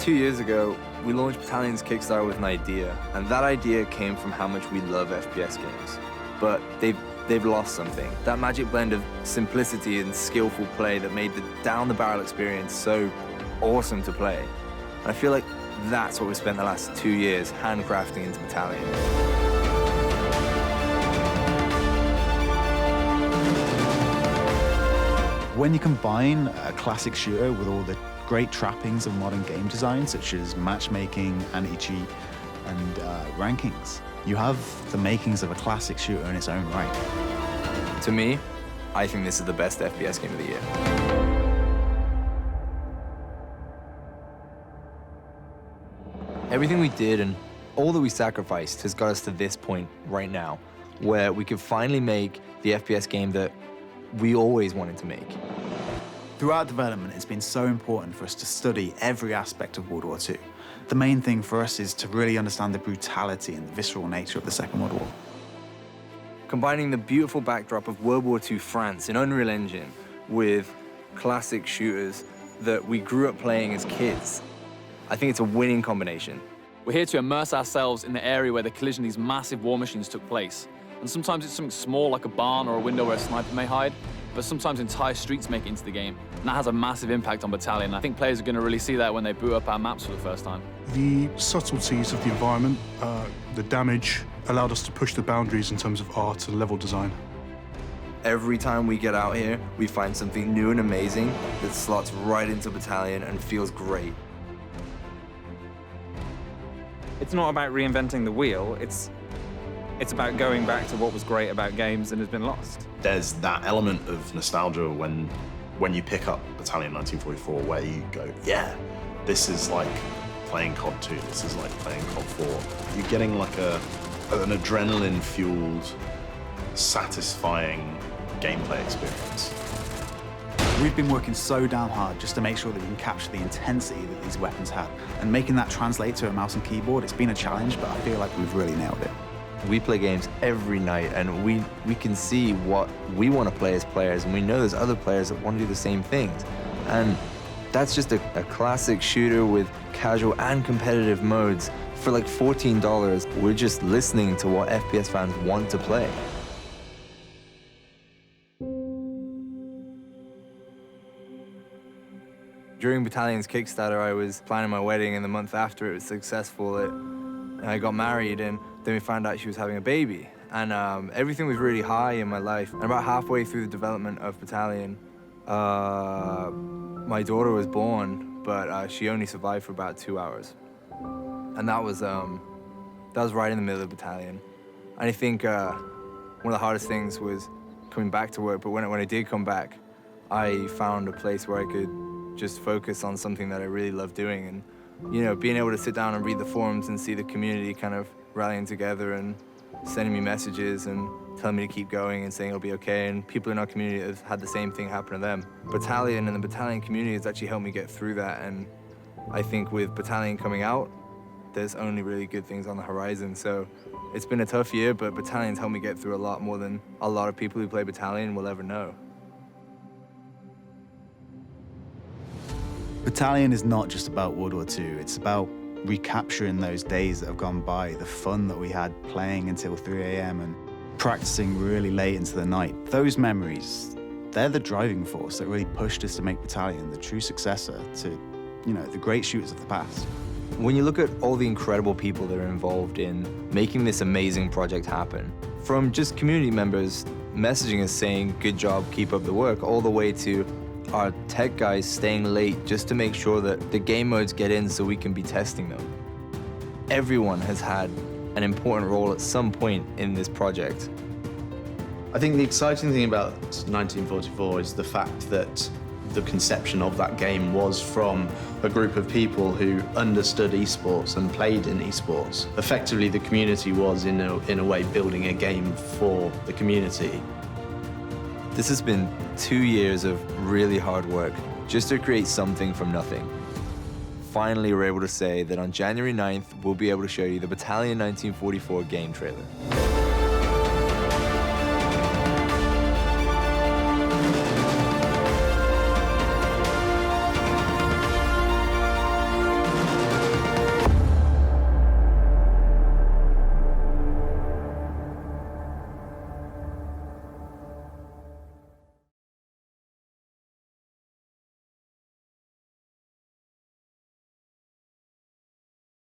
2 years ago, we launched Battalion's Kickstarter with an idea, and that idea came from how much we love FPS games. But they've lost something. That magic blend of simplicity and skillful play that made the down-the-barrel experience so awesome to play. And I feel like that's what we spent the last 2 years handcrafting into Battalion. When you combine a classic shooter with all the great trappings of modern game design, such as matchmaking, anti-cheat, and rankings, you have the makings of a classic shooter in its own right. To me, I think this is the best FPS game of the year. Everything we did and all that we sacrificed has got us to this point right now, where we could finally make the FPS game that we always wanted to make. Throughout development, it's been so important for us to study every aspect of World War II. The main thing for us is to really understand the brutality and the visceral nature of the Second World War. Combining the beautiful backdrop of World War II France in Unreal Engine with classic shooters that we grew up playing as kids, I think it's a winning combination. We're here to immerse ourselves in the area where the collision of these massive war machines took place. And sometimes it's something small like a barn or a window where a sniper may hide, but sometimes entire streets make it into the game. And that has a massive impact on Battalion. I think players are going to really see that when they boot up our maps for the first time. The subtleties of the environment, the damage, allowed us to push the boundaries in terms of art and level design. Every time we get out here, we find something new and amazing that slots right into Battalion and feels great. It's not about reinventing the wheel, it's about going back to what was great about games and has been lost. There's that element of nostalgia when you pick up Battalion 1944 where you go, yeah, this is like playing COD 2, this is like playing COD 4. You're getting like an adrenaline-fueled, satisfying gameplay experience. We've been working so damn hard just to make sure that we can capture the intensity that these weapons have. And making that translate to a mouse and keyboard, it's been a challenge, but I feel like we've really nailed it. We play games every night, and we can see what we want to play as players, and we know there's other players that want to do the same things. And that's just a classic shooter with casual and competitive modes for like $14. We're just listening to what FPS fans want to play. During Battalion's Kickstarter, I was planning my wedding, and the month after it was successful, I got married, and then we found out she was having a baby. And everything was really high in my life. And about halfway through the development of Battalion, my daughter was born, but she only survived for about 2 hours. And that was right in the middle of Battalion. And I think one of the hardest things was coming back to work, but when I did come back, I found a place where I could just focus on something that I really love doing. And you know, being able to sit down and read the forums and see the community kind of rallying together and sending me messages and telling me to keep going and saying it'll be okay, and people in our community have had the same thing happen to them. Battalion and the Battalion community has actually helped me get through that, and I think with Battalion coming out, there's only really good things on the horizon. So it's been a tough year, but Battalion's helped me get through a lot more than a lot of people who play Battalion will ever know. Battalion is not just about World War II, it's about recapturing those days that have gone by, the fun that we had playing until 3 a.m. and practicing really late into the night. Those memories, they're the driving force that really pushed us to make Battalion the true successor to, you know, the great shooters of the past. When you look at all the incredible people that are involved in making this amazing project happen, from just community members messaging us saying, good job, keep up the work, all the way to our tech guys staying late just to make sure that the game modes get in so we can be testing them. Everyone has had an important role at some point in this project. I think the exciting thing about 1944 is the fact that the conception of that game was from a group of people who understood esports and played in esports. Effectively, the community was, in a way, building a game for the community. This has been 2 years of really hard work just to create something from nothing. Finally, we're able to say that on January 9th, we'll be able to show you the Battalion 1944 game trailer.